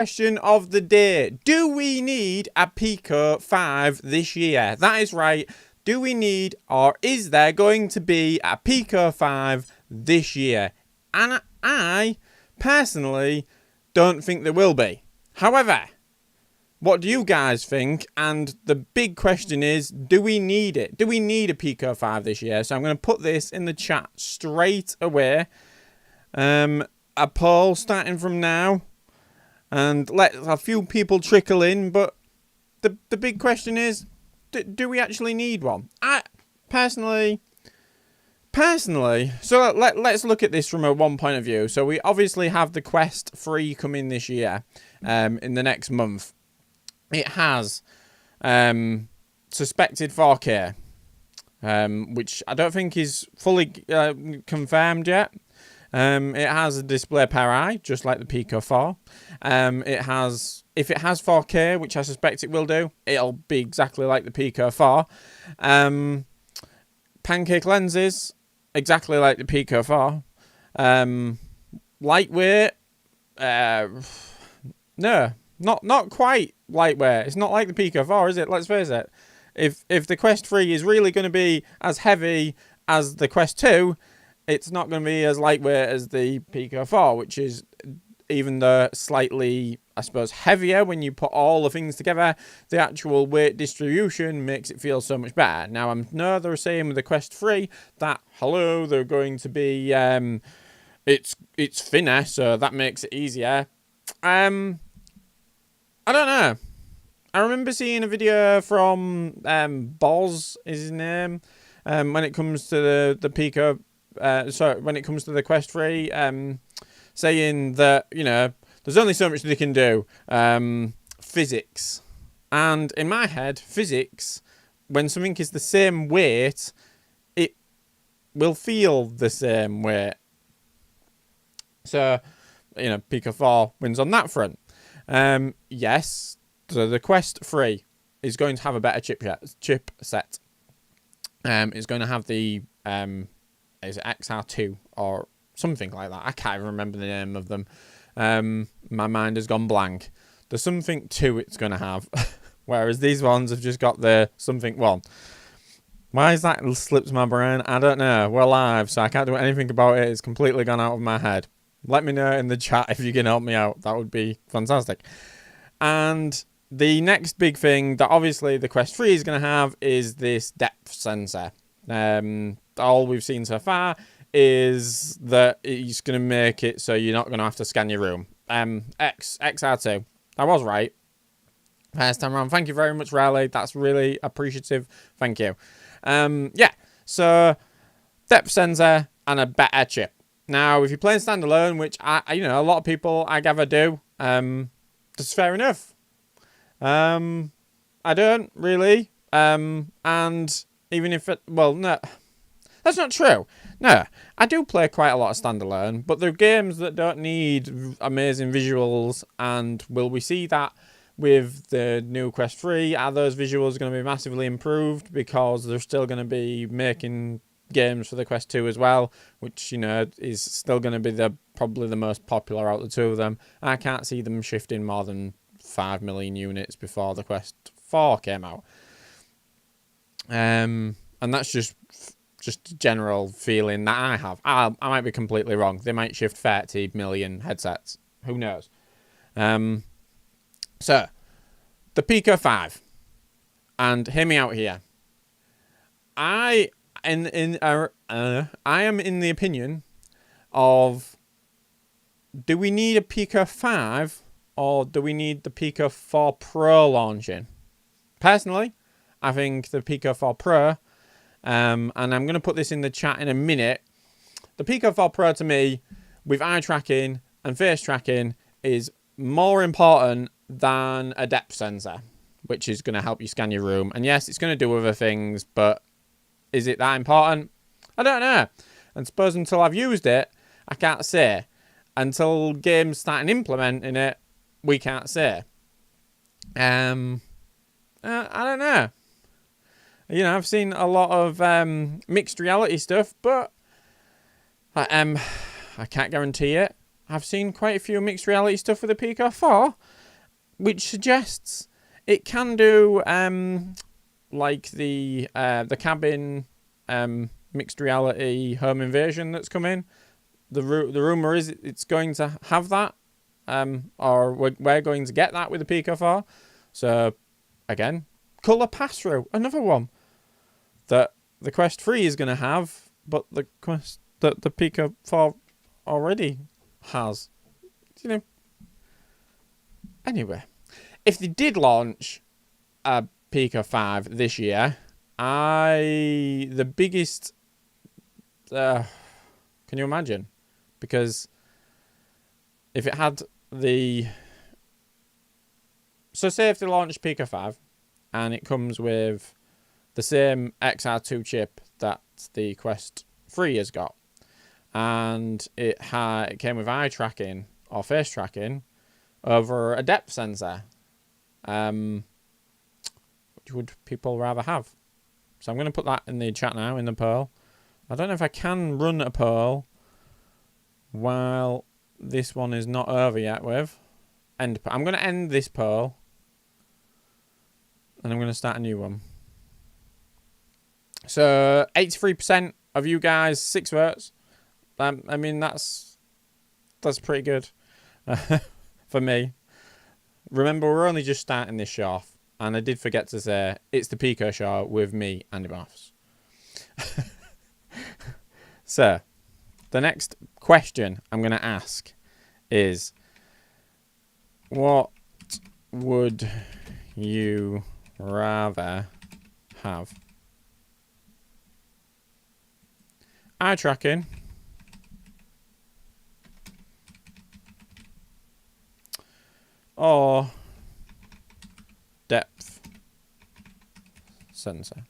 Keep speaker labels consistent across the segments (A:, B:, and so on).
A: Question of the day. Do we need a Pico 5 this year? That is right. Do we need, or is there going to be a Pico 5 this year? And I personally don't think there will be. However, what do you guys think? And the big question is, do we need it? Do we need a Pico 5 this year? So I'm going to put this in the chat straight away. A poll starting from now. And let a few people trickle in. But the big question is, do we actually need one? I personally, so let's look at this from one point of view. So we obviously have the Quest 3 coming this year, in the next month. It has suspected 4K, which I don't think is fully confirmed yet. It has a display per eye, just like the Pico 4. If it has 4K, which I suspect it will do, it'll be exactly like the Pico 4. Pancake lenses, exactly like the Pico 4. Lightweight, no, not quite lightweight. It's not like the Pico 4, is it? Let's face it. If the Quest 3 is really going to be as heavy as the Quest 2, it's not going to be as lightweight as the Pico 4, which is, even though slightly, I suppose, heavier when you put all the things together, the actual weight distribution makes it feel so much better. Now, I know they're saying with the Quest 3 that, hello, they're going to be, it's thinner, so that makes it easier. I don't know. I remember seeing a video from Boz, is his name, when it comes to the Pico. When it comes to the Quest 3, saying that, you know, there's only so much they can do. Physics. And in my head, physics, when something is the same weight, it will feel the same weight. So, you know, Pico 4 wins on that front. Yes, so the Quest 3 is going to have a better chipset. It's going to have the... is it XR2 or something like that? I can't even remember the name of them. My mind has gone blank. There's something 2 it's going to have, whereas these ones have just got the something 1. Why is that slipped my brain? I don't know. We're live, so I can't do anything about it. It's completely gone out of my head. Let me know in the chat if you can help me out. That would be fantastic. And the next big thing that obviously the Quest 3 is going to have is this depth sensor. All we've seen so far is that it's going to make it so you're not going to have to scan your room. XR2. I was right. First time around. Thank you very much, Riley. That's really appreciative. Thank you. Yeah. So, depth sensor and a better chip. Now, if you're playing standalone, which a lot of people I gather do, that's fair enough. I don't really. And even if it, well, no, that's not true. No, I do play quite a lot of standalone, but they're games that don't need amazing visuals. And will we see that with the new Quest 3? Are those visuals going to be massively improved because they're still going to be making games for the Quest 2 as well, which, you know, is still going to be probably the most popular out of the two of them. I can't see them shifting more than 5 million units before the Quest 4 came out. And that's just general feeling that I have. I might be completely wrong. They might shift 30 million headsets. Who knows? So, the Pico 5. And hear me out here. I am in the opinion of, do we need a Pico 5 or do we need the Pico 4 Pro launching? Personally, I think the Pico 4 Pro, and I'm going to put this in the chat in a minute. The Pico 4 Pro to me, with eye tracking and face tracking, is more important than a depth sensor, which is going to help you scan your room. And yes, it's going to do other things, but is it that important? I don't know. And suppose until I've used it, I can't say. Until games start implementing it, we can't say. I don't know. You know, I've seen a lot of mixed reality stuff, but I can't guarantee it. I've seen quite a few mixed reality stuff with the Pico 4, which suggests it can do like the cabin mixed reality home invasion that's coming. The rumor is it's going to have that, or we're going to get that with the Pico 4. So again, color pass through, another one that the Quest 3 is going to have, but the Pico 4 already has. You know. Anyway, if they did launch a Pico 5 this year, the biggest, can you imagine? Because if it had so say if they launched Pico 5 and it comes with the same XR2 chip that the Quest 3 has got, and it came with eye tracking or face tracking over a depth sensor, which would people rather have? So I'm going to put that in the chat now, in the poll. I don't know if I can run a poll while this one is not over yet with. I'm going to end this poll, and I'm going to start a new one. So 83% of you guys, 6 votes. I mean, that's pretty good for me. Remember, we're only just starting this show off, and I did forget to say it's the Pico show with me, Andy Moffs. So, the next question I'm going to ask is, what would you rather have? Eye tracking or depth sensor?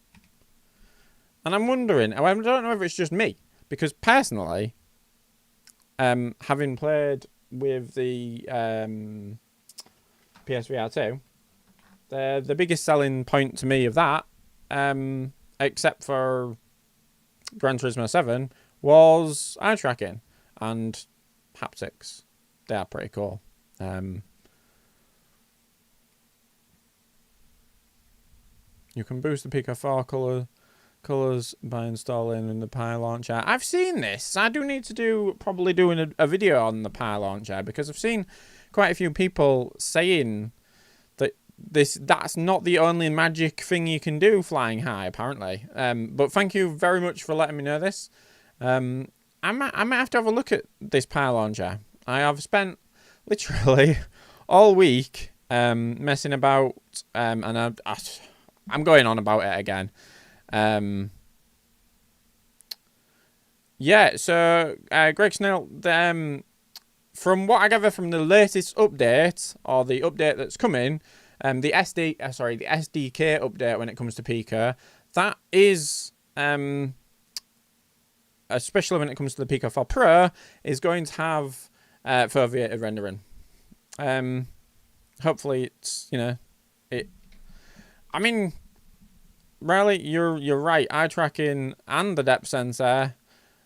A: And I'm wondering, I don't know if it's just me, because personally, having played with the PSVR 2, the biggest selling point to me of that, except for Gran Turismo 7, was eye tracking and haptics. They are pretty cool. You can boost the Pico 4 colours by installing in the Pi launcher. I've seen this. I do need to probably do a video on the Pi launcher, because I've seen quite a few people saying that that's not the only magic thing you can do flying high, apparently. But thank you very much for letting me know this. I might have to have a look at this Pi launcher. I have spent literally all week messing about, and I'm going on about it again. Yeah, so Greg Snell, from what I gather from the latest update, or the update that's coming, the SDK update when it comes to Pico, that is, especially when it comes to the Pico 4 Pro, is going to have foveated rendering. Hopefully it's, I mean, Riley, you're right. Eye tracking and the depth sensor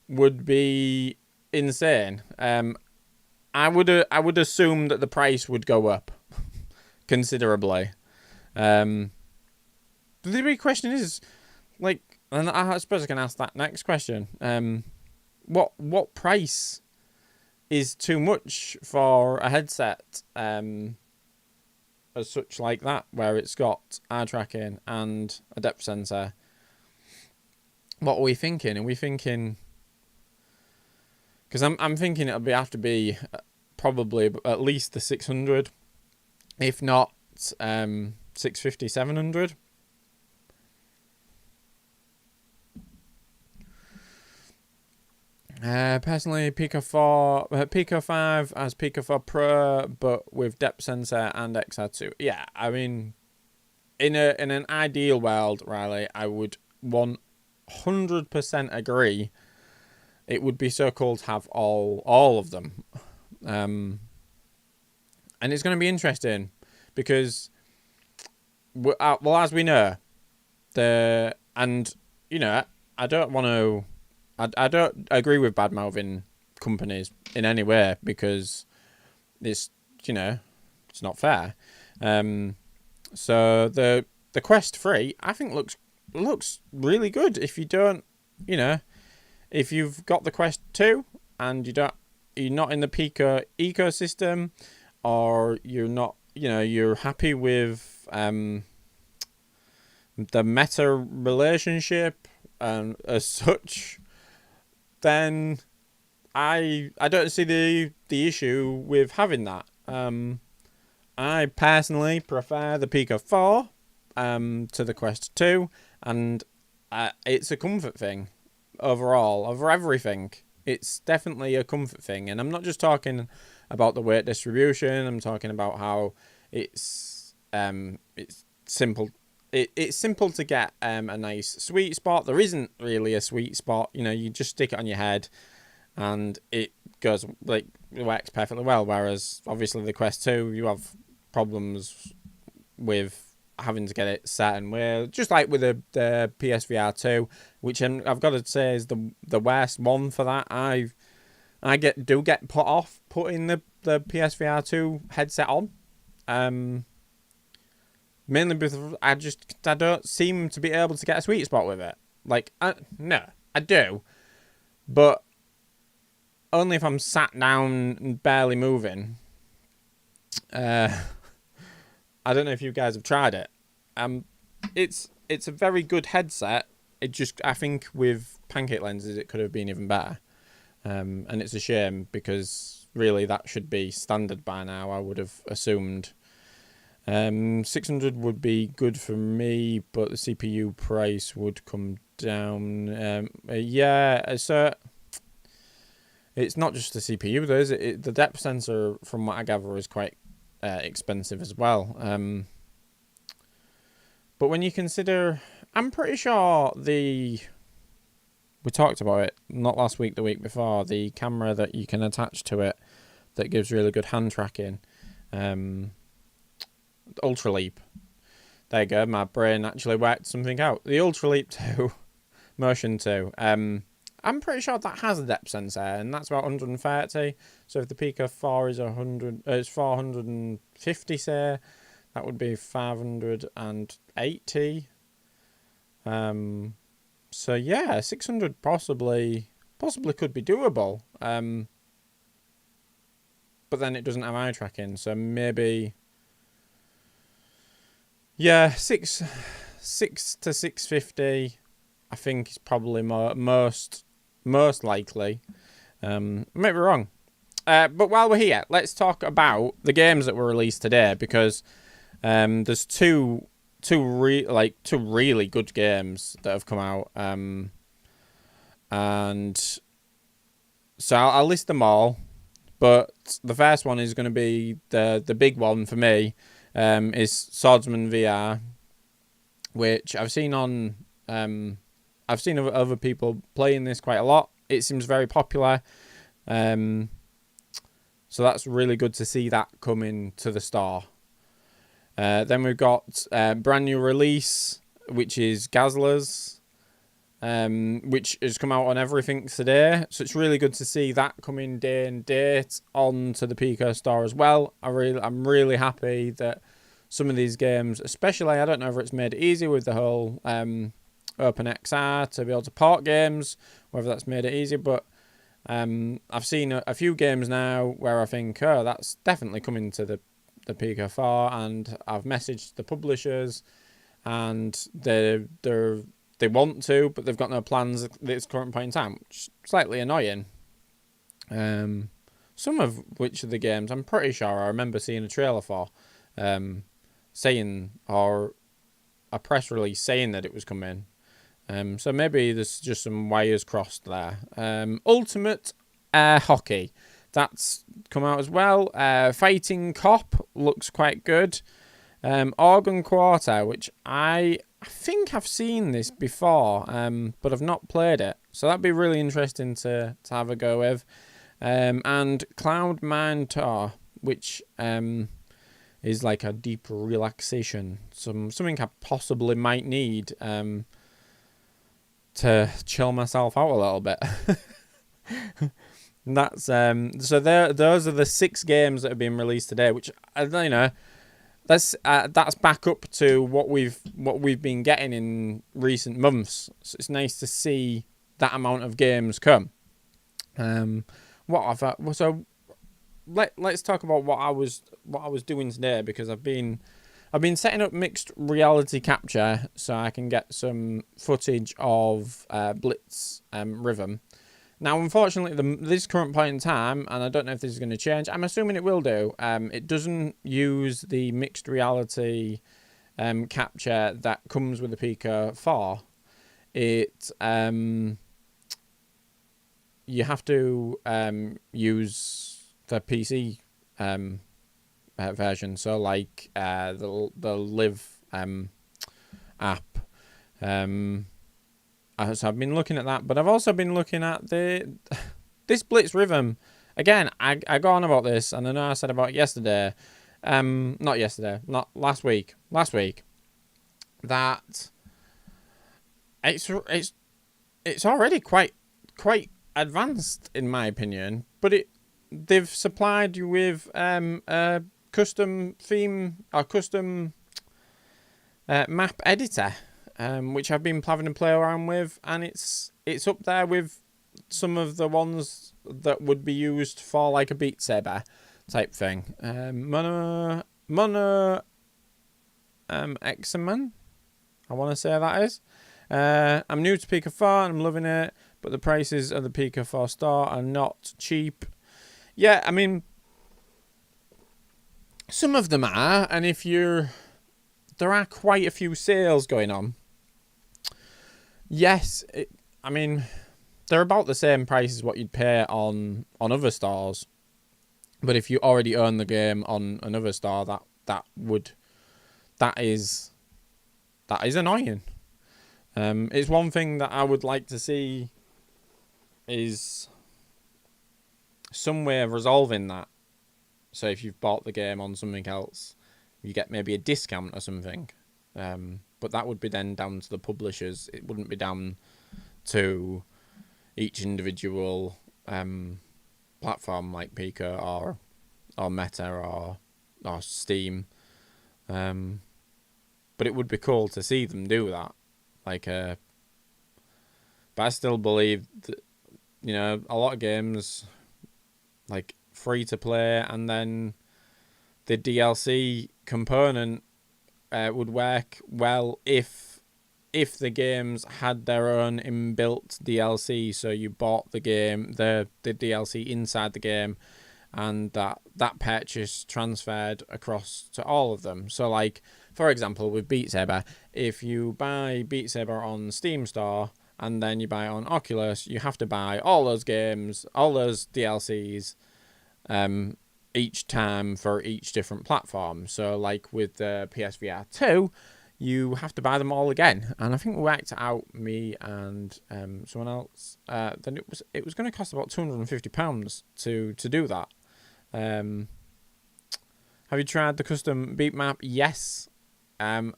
A: would be insane. I would assume that the price would go up considerably. The big question is, and I suppose I can ask that next question. What price is too much for a headset as such like that, where it's got eye tracking and a depth sensor? What are we thinking? Are we thinking? Because I'm thinking it'll have to be probably at least the 600, if not 650, 700. Personally, Pico 5 as Pico 4 Pro, but with depth sensor and XR2. Yeah, I mean, in an ideal world, Riley, I would 100% agree. It would be so cool to have all of them. And it's going to be interesting because, well, as we know, I don't want to. I don't agree with bad-mouthing companies in any way because it's, it's not fair. So the Quest 3, I think looks really good. If you don't, if you've got the Quest 2 and you're not in the Pico ecosystem, or you're not, you're happy with the meta relationship and as such, then I don't see the issue with having that. I personally prefer the Pico 4 to the Quest 2, and it's a comfort thing overall, over everything. It's definitely a comfort thing, and I'm not just talking about the weight distribution. I'm talking about how it's simple. It's simple to get a nice sweet spot. There isn't really a sweet spot. You just stick it on your head, and it goes it works perfectly well. Whereas obviously the Quest 2, you have problems with having to get it certain way, just like with the PSVR 2, which I've got to say is the worst one for that. I get put off putting the PSVR 2 headset on. Mainly because I don't seem to be able to get a sweet spot with it. No, I do, but only if I'm sat down and barely moving. I don't know if you guys have tried it. It's a very good headset. I think with pancake lenses it could have been even better. And it's a shame because really that should be standard by now, I would have assumed. 600 would be good for me, but the CPU price would come down. So it's not just the CPU though, is it? The depth sensor, from what I gather, is quite expensive as well. But when you consider, I'm pretty sure we talked about it not last week, the week before, the camera that you can attach to it that gives really good hand tracking. Ultra Leap. There you go. My brain actually worked something out. The Ultra Leap 2, Motion 2. I'm pretty sure that has a depth sensor, and that's about 130. So if the Pico 4 is 450, say, that would be 580. So yeah, 600 possibly could be doable. But then it doesn't have eye tracking, so maybe. Yeah, 6 to 650, I think is probably most likely. Maybe wrong. But while we're here, let's talk about the games that were released today, because there's two really good games that have come out. And so I'll list them all, but the first one is going to be the big one for me. Is Swordsman VR, which I've seen other people playing this quite a lot. It seems very popular, so that's really good to see that coming to the store. Then we've got brand new release, which is Gazlas, which has come out on everything today. So it's really good to see that coming day and date onto the Pico store as well. I'm really happy that some of these games, especially, I don't know if it's made it easy with the whole OpenXR to be able to port games, whether that's made it easy, but I've seen a few games now where I think, that's definitely coming to the Pico 4, and I've messaged the publishers, and they want to, but they've got no plans at this current point in time, which is slightly annoying. Some of which of the games I'm pretty sure I remember seeing a trailer for, saying, or a press release saying that it was coming. So maybe there's just some wires crossed there. Ultimate Hockey, that's come out as well. Fighting Cop looks quite good. Organ Quarter, which I think I've seen this before, but I've not played it. So that'd be really interesting to have a go with. And Cloud Mine Tour, which is like a deep relaxation. Something I possibly might need to chill myself out a little bit. That's so those are the 6 games that have been released today, which that's back up to what we've been getting in recent months. So it's nice to see that amount of games come. What I've so let's talk about what I was doing today, because I've been setting up mixed reality capture so I can get some footage of Blitz Rhythm. Now, unfortunately, this current point in time, and I don't know if this is going to change, I'm assuming it will do, it doesn't use the mixed reality capture that comes with the Pico 4. It you have to use the PC version, so like the Live app. So I've been looking at that, but I've also been looking at this Blitz Rhythm. Again, I go on about this, and I know I said about it yesterday. Not yesterday, not last week. Last week, that it's already quite advanced in my opinion, but they've supplied you with a custom theme or custom map editor, which I've been having to play around with, and it's up there with some of the ones that would be used for like a Beat Saber type thing. Mono Examen, I want to say that is. I'm new to Pico 4 and I'm loving it, but the prices of the Pico 4 store are not cheap. Yeah, I mean, some of them are, and there are quite a few sales going on. Yes, I mean, they're about the same price as what you'd pay on other stores. But if you already own the game on another store, that is annoying. It's one thing that I would like to see is some way of resolving that. So if you've bought the game on something else, you get maybe a discount or something. But that would be then down to the publishers. It wouldn't be down to each individual platform like Pico or Meta or Steam. But it would be cool to see them do that. But I still believe that, a lot of games like free to play, and then the DLC component would work well if the games had their own inbuilt DLC. So you bought the game, the DLC inside the game, and that purchase transferred across to all of them. So like, for example, with Beat Saber, if you buy Beat Saber on Steam Store and then you buy it on Oculus, you have to buy all those games, all those DLCs, each time for each different platform. So like with the PSVR 2, you have to buy them all again. And I think we worked out, me and someone else, then it was going to cost about £250 to do that. Have you tried the custom beat map? Yes. I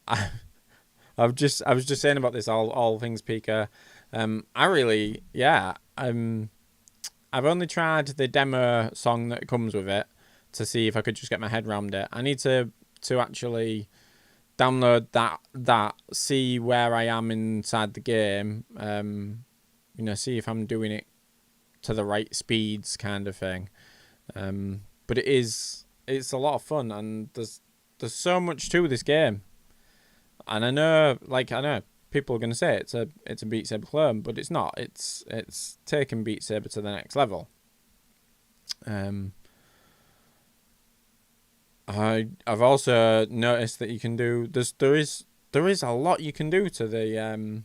A: was just saying about this all things Pico. I've only tried the demo song that comes with it to see if I could just get my head around it. I need to actually download that, see where I am inside the game, see if I'm doing it to the right speeds kind of thing. But it's a lot of fun, and there's so much to this game. And I know people are going to say it's a Beat Saber clone, but it's not. It's taken Beat Saber to the next level. I've also noticed that you can do there is a lot you can do to the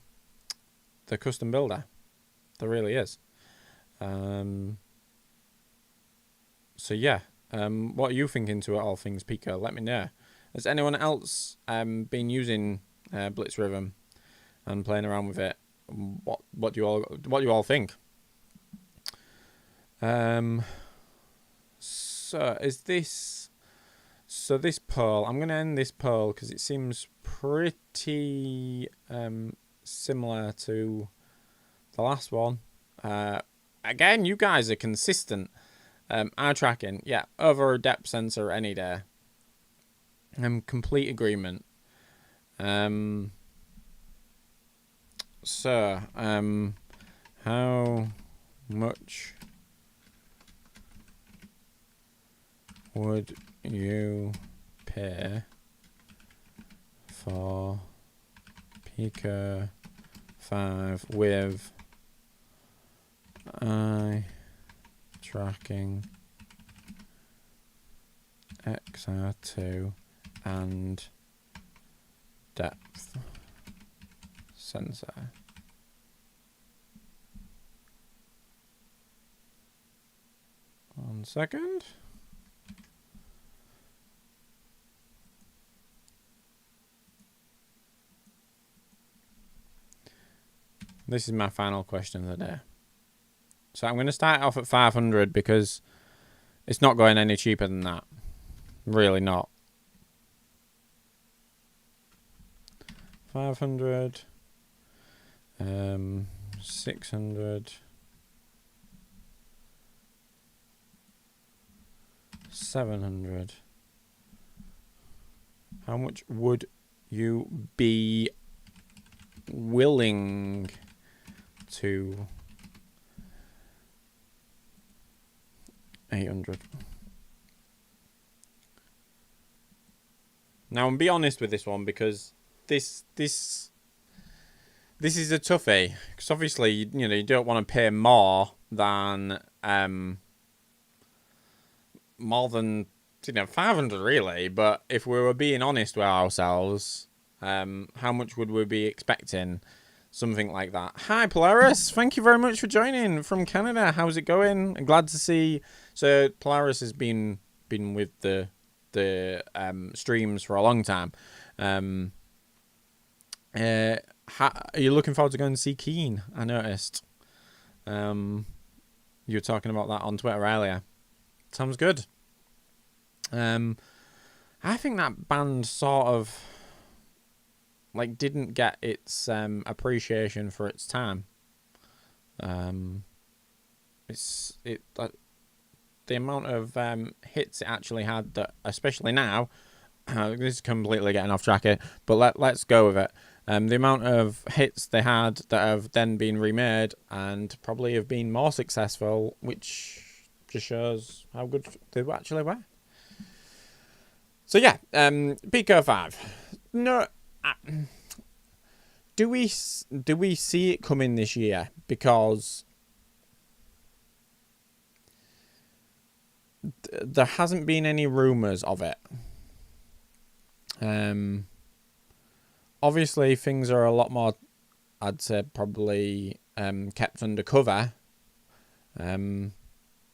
A: custom builder. There really is. So yeah, what are you thinking to all things Pico? Let me know. Has anyone else been using Blitz Rhythm and playing around with it? What do you all think? So this poll, I'm going to end this poll because it seems pretty similar to the last one. again, you guys are consistent. Eye tracking, yeah, over a depth sensor any day. Complete agreement. So, how much would you pay for Pico 5 with eye tracking XR2 and depth sensor? One second. This is my final question of the day. So I'm going to start off at 500 because it's not going any cheaper than that. Really not. 500, 600, 700. How much would you be willing to? 800. Now, I'm be honest with this one because this is a toughie. Because obviously, you don't want to pay more than 500 really. But if we were being honest with ourselves, how much would we be expecting? Something like that. Hi, Polaris. Thank you very much for joining from Canada. How's it going? I'm glad to see. So Polaris has been with the streams for a long time. Are you looking forward to going to see Keen? I noticed. You were talking about that on Twitter earlier. Sounds good. I think that band sort of didn't get its appreciation for its time. The amount of hits it actually had, that especially now, this is completely getting off track here, but let's go with it. The amount of hits they had that have then been remade and probably have been more successful, which just shows how good they actually were. So yeah, Pico 5. No. Do we see it coming this year? Because there hasn't been any rumours of it. Obviously, things are a lot more, I'd say, probably kept undercover.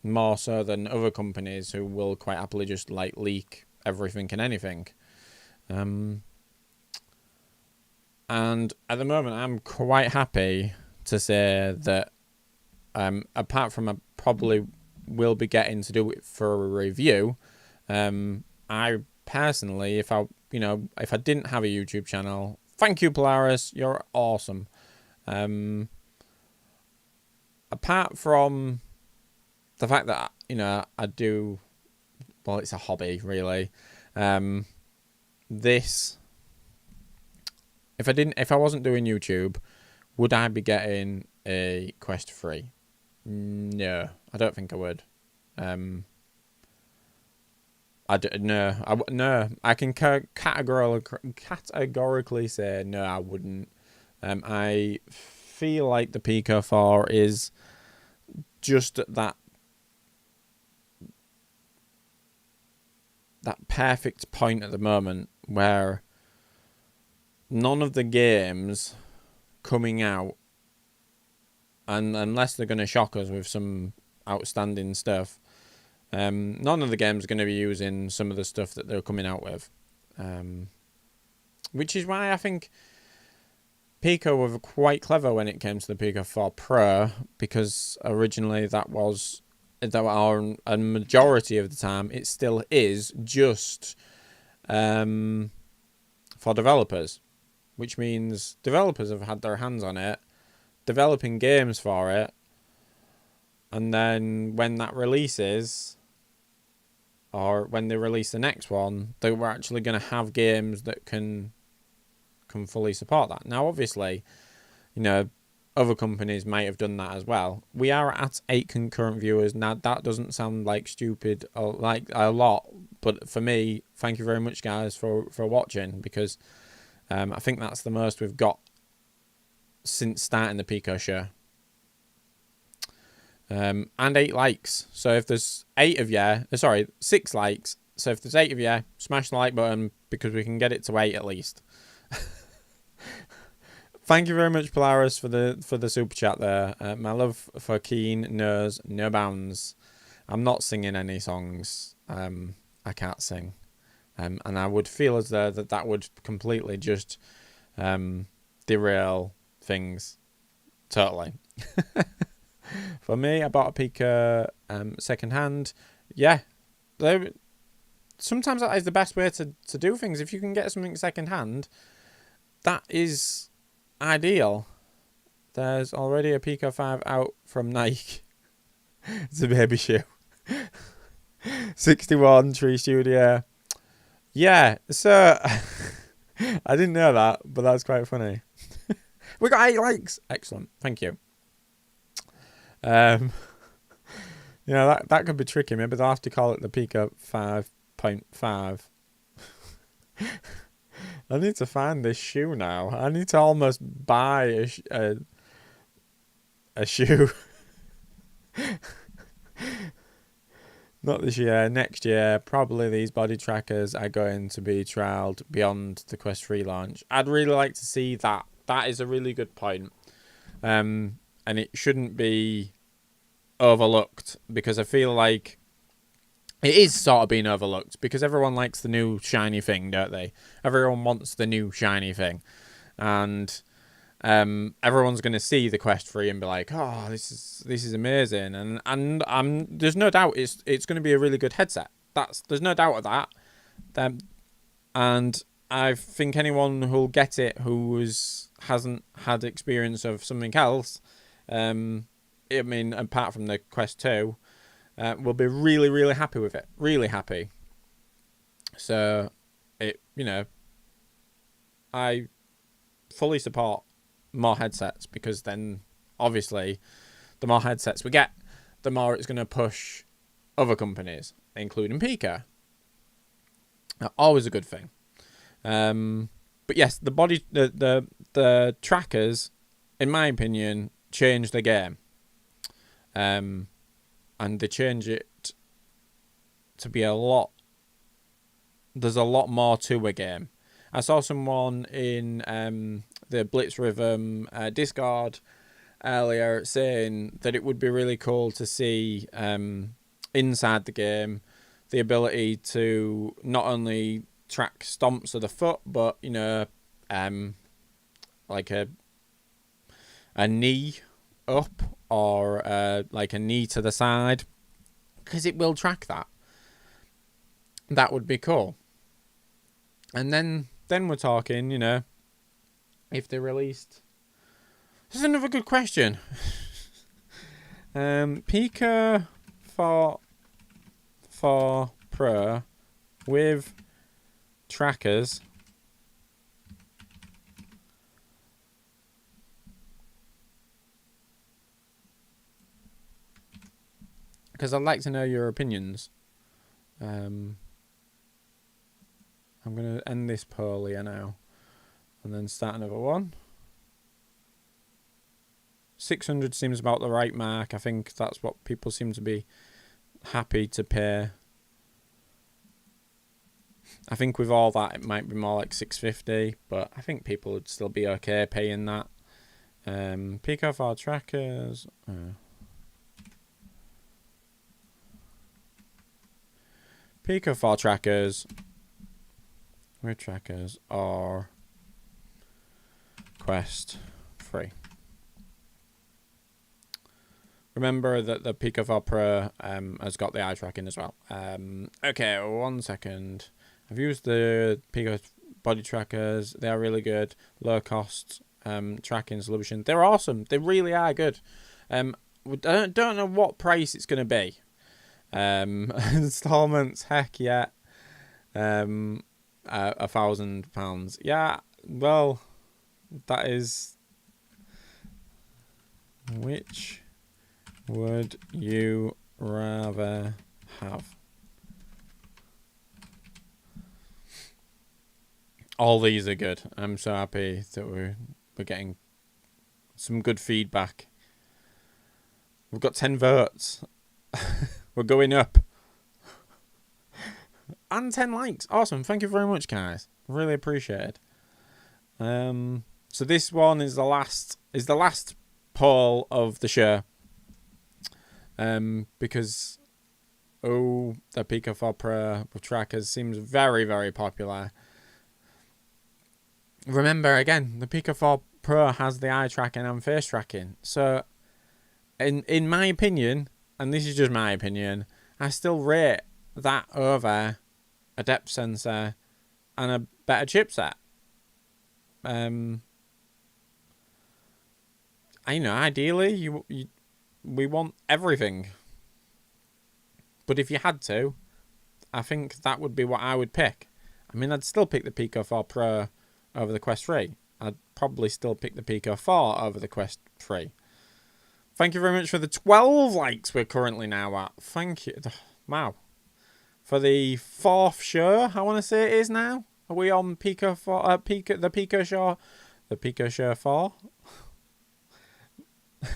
A: More so than other companies who will quite happily just leak everything and anything. And at the moment, I'm quite happy to say that, apart from I probably will be getting to do it for a review, I personally, if I didn't have a YouTube channel, thank you, Polaris, you're awesome. Apart from the fact that I do, well, it's a hobby really. If I wasn't doing YouTube, would I be getting a Quest 3? No, I don't think I would. I can categorically say no, I wouldn't. I feel like the Pico 4 is just at that perfect point at the moment where none of the games coming out, and unless they're going to shock us with some outstanding stuff, none of the games are going to be using some of the stuff that they're coming out with. Which is why I think Pico were quite clever when it came to the Pico 4 Pro, because originally that was a majority of the time it still is just for developers, which means developers have had their hands on it, developing games for it, And then when that releases, or when they release the next one, they were actually going to have games that can fully support that. Now, obviously, you know, other companies might have done that as well. We are at 8 concurrent viewers. Now, that doesn't sound like stupid or like a lot, but for me, thank you very much, guys, for watching, because I think that's the most we've got since starting the Pico show. And 8 likes. So if there's 8 of you, 6 likes. So if there's 8 of you, smash the like button, because we can get it to 8 at least. Thank you very much, Polaris, for the super chat there. My love for Keen knows no bounds. I'm not singing any songs. I can't sing. And I would feel as though that would completely just derail things. Totally. For me, I bought a Pico second hand. Yeah. Sometimes that is the best way to do things. If you can get something second hand, that is ideal. There's already a Pico 5 out from Nike. It's a baby shoe. 61 Tree Studio. Yeah, so I didn't know that, but that's quite funny. We got 8 likes. Excellent. Thank you. You know, that could be tricky. Maybe they'll have to call it the Pico 5.5. I need to find this shoe now. I need to almost buy a shoe. Not this year, next year. Probably these body trackers are going to be trialled beyond the Quest 3 launch. I'd really like to see that. That is a really good point. And it shouldn't be overlooked, because I feel like it is sort of being overlooked, because everyone likes the new shiny thing, don't they? Everyone wants the new shiny thing. And everyone's going to see the Quest 3 and be like, oh, this is amazing. And there's no doubt it's going to be a really good headset. There's no doubt of that. And I think anyone who'll get it who hasn't had experience of something else, I mean, apart from the Quest 2, will be really, really happy with it. Really happy. So, I fully support more headsets, because then, obviously, the more headsets we get, the more it's going to push other companies, including Pico. Always a good thing. But yes, the trackers, in my opinion, change the game. And they change it to be there's a lot more to a game. I saw someone in the Blitz Rhythm Discord earlier saying that it would be really cool to see inside the game the ability to not only track stomps of the foot, but like a knee up, or like a knee to the side, because it will track that. That would be cool. And then we're talking, if they released... This is another good question. Pico 4 Pro with trackers. Because I'd like to know your opinions. I'm going to end this poll here now, and then start another one. 600 seems about the right mark. I think that's what people seem to be happy to pay. I think with all that, it might be more like 650, but I think people would still be okay paying that. Pico 4 trackers. Pico 4 trackers. Where trackers are Quest 3. Remember that the Pico 4 Pro has got the eye tracking as well. Okay, 1 second. I've used the Pico body trackers. They are really good. Low cost tracking solution. They're awesome. They really are good. don't know what price it's going to be. Installments, heck yeah. £1,000. Yeah, well, that is. Which would you rather have? All these are good. I'm so happy that we're getting some good feedback. We've got 10 votes. We're going up. And 10 likes. Awesome. Thank you very much, guys. Really appreciate it. So this one is the last poll of the show. Because the Pico 4 Pro with trackers seems very, very popular. Remember again, the Pico 4 Pro has the eye tracking and face tracking. So in my opinion, and this is just my opinion, I still rate that over a depth sensor and a better chipset. Ideally, we want everything. But if you had to, I think that would be what I would pick. I mean, I'd still pick the Pico 4 Pro over the Quest 3. I'd probably still pick the Pico 4 over the Quest 3. Thank you very much for the 12 likes we're currently now at. Thank you. Wow. For the 4th show, I want to say it is now. Are we on Pico 4? The Pico show? The Pico show 4? The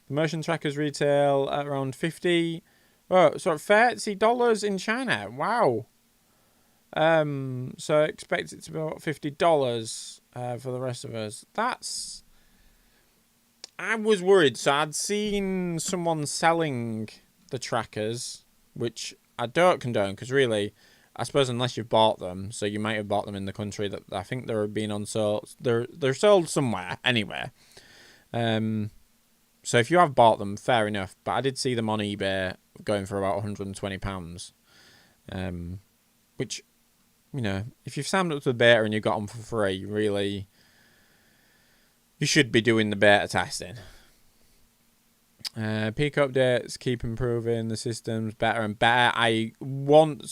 A: motion trackers retail at around $50. Oh, so $30 in China. Wow. So I expect it to be about $50 for the rest of us. I was worried. So I'd seen someone selling the trackers, which I don't condone, because really, I suppose unless you've bought them, so you might have bought them in the country that I think they're being unsold. They're sold somewhere anyway. So if you have bought them, fair enough. But I did see them on eBay going for about £120. Which, if you've signed up to the beta and you got them for free, really, you should be doing the beta testing. Peak updates, keep improving the systems better and better. I want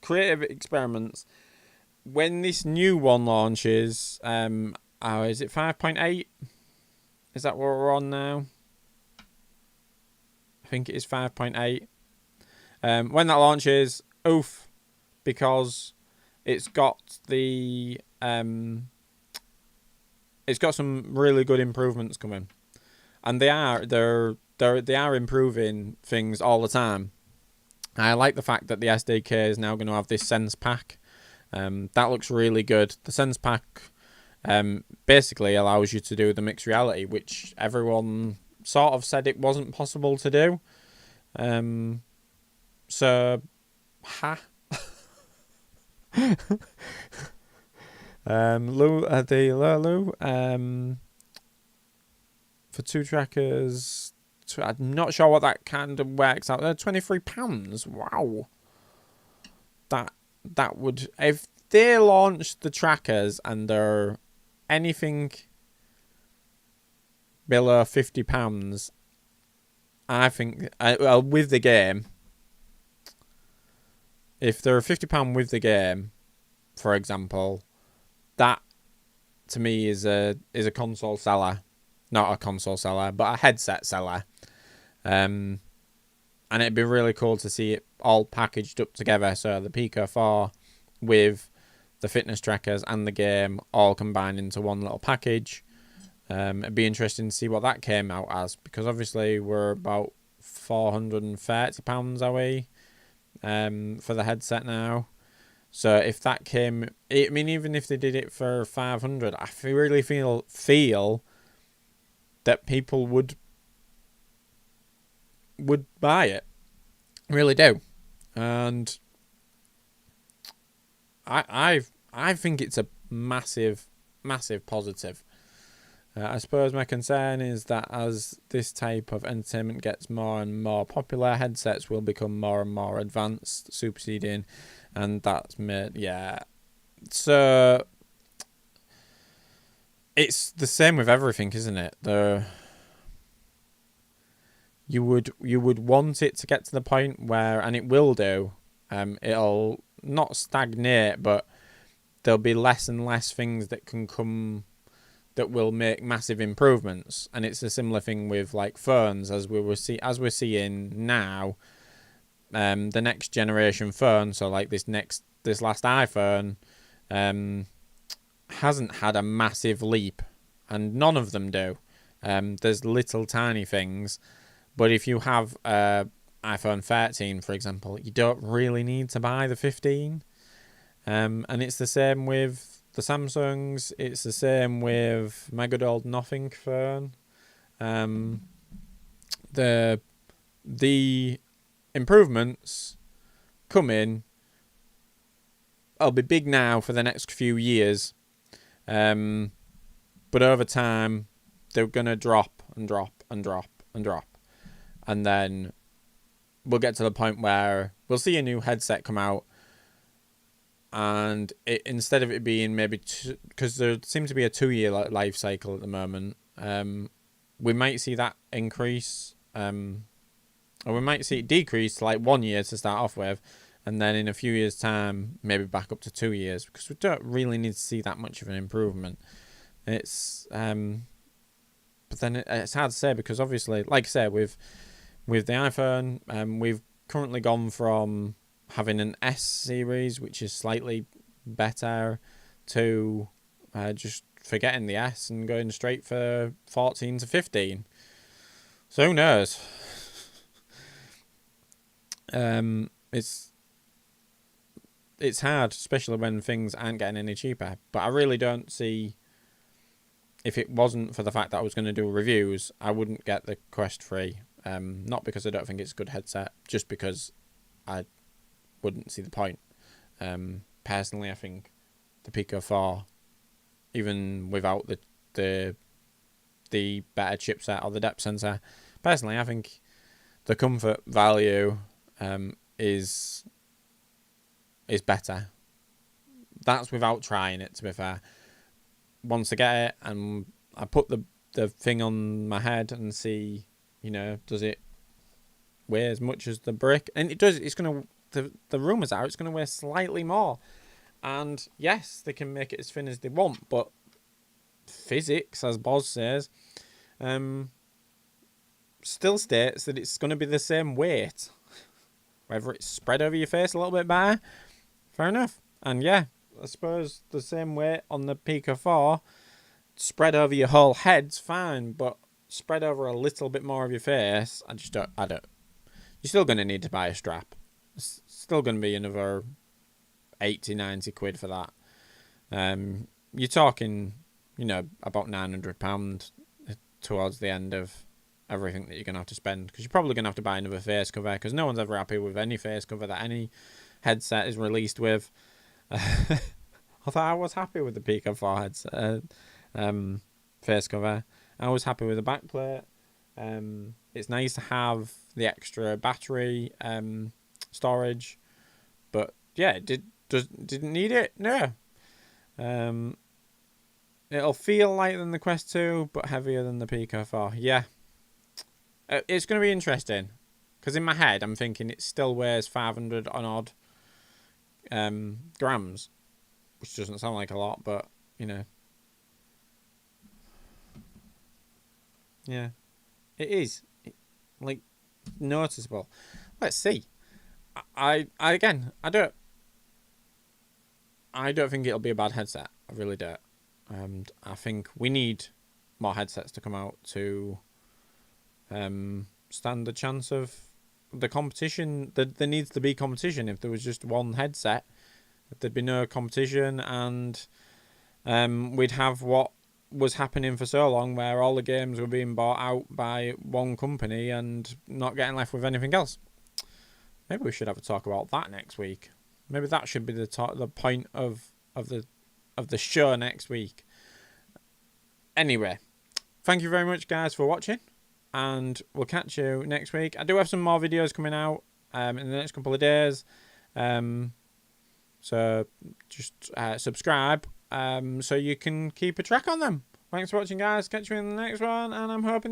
A: creative experiments. When this new one launches, is it 5.8? Is that what we're on now? I think it is 5.8. When that launches, because it's got it's got some really good improvements coming, and they are improving things all the time. I like the fact that the SDK is now going to have this Sense Pack. That looks really good. The Sense Pack basically allows you to do the mixed reality, which everyone sort of said it wasn't possible to do. So, Lulu, for 2 trackers, I'm not sure what that kind of works out. £23. Wow. That would, if they launched the trackers and they're anything below £50, I think, with the game, if they're £50 with the game, for example, that to me is a console seller, not a console seller, but a headset seller. And it'd be really cool to see it all packaged up together. So the Pico 4 with the fitness trackers and the game all combined into one little package. It'd be interesting to see what that came out as, because obviously we're about £430, are we, for the headset now. So if that came, I mean, even if they did it for 500, I really feel that people would buy it. Really do. And I think it's a massive positive. I suppose my concern is that as this type of entertainment gets more and more popular, headsets will become more and more advanced, superseding, and that's made, yeah. So it's the same with everything, isn't it? you would want it to get to the point where, and it will do, it'll not stagnate, but there'll be less and less things that can come that will make massive improvements. And it's a similar thing with like phones, as we're seeing now. The next generation phone, so like this last iPhone, hasn't had a massive leap, and none of them do. There's little tiny things, but if you have iPhone 13, for example, you don't really need to buy the 15. And it's the same with the Samsungs. It's the same with my good old Nothing phone. The improvements come in. I'll be big now for the next few years. But over time, they're going to drop and drop and drop and drop. And then we'll get to the point where we'll see a new headset come out. And instead of it being maybe, because there seems to be a 2-year life cycle at the moment, we might see that increase, or we might see it decrease to like 1 year to start off with, and then in a few years' time, maybe back up to 2 years, because we don't really need to see that much of an improvement. It's, but then it's hard to say, because obviously, like I said, with the iPhone, we've currently gone from having an S series, which is slightly better, to just forgetting the S and going straight for 14 to 15. So who knows? It's hard, especially when things aren't getting any cheaper. But I really don't see, if it wasn't for the fact that I was going to do reviews, I wouldn't get the Quest 3. Not because I don't think it's a good headset, just because I wouldn't see the point. Personally, I think the Pico 4, even without the better chipset or the depth sensor, personally, I think the comfort value is better. That's without trying it, to be fair. Once I get it and I put the thing on my head and see, does it weigh as much as the brick? And it does. It's going to, the rumours are it's going to weigh slightly more. And yes, they can make it as thin as they want, but physics, as Boz says, still states that it's going to be the same weight. Whether it's spread over your face a little bit better, fair enough. And yeah, I suppose the same weight on the Pico 4, spread over your whole head's fine, but spread over a little bit more of your face, I don't. You're still going to need to buy a strap. It's still going to be another 80, 90 quid for that. You're talking, about £900 towards the end of everything that you're going to have to spend, because you're probably going to have to buy another face cover, because no one's ever happy with any face cover that any headset is released with. Although I was happy with the Pico 4 headset, face cover. I was happy with the backplate. It's nice to have the extra battery storage, but yeah, didn't need it. No. It'll feel lighter than the Quest 2, but heavier than the Pico 4. Yeah. It's going to be interesting, because in my head I'm thinking it still weighs 500 on odd grams, which doesn't sound like a lot, but yeah, it is noticeable. Let's see. I don't think it'll be a bad headset. I really don't. And I think we need more headsets to come out to stand the chance of the competition. There needs to be competition. If there was just one headset, there'd be no competition, and we'd have what was happening for so long, where all the games were being bought out by one company and not getting left with anything else. Maybe we should have a talk about that next week. Maybe that should be the point of the show next week. Anyway, thank you very much, guys, for watching, and we'll catch you next week. I do have some more videos coming out in the next couple of days, so just subscribe so you can keep a track on them. Thanks for watching, guys. Catch you in the next one, and I'm hoping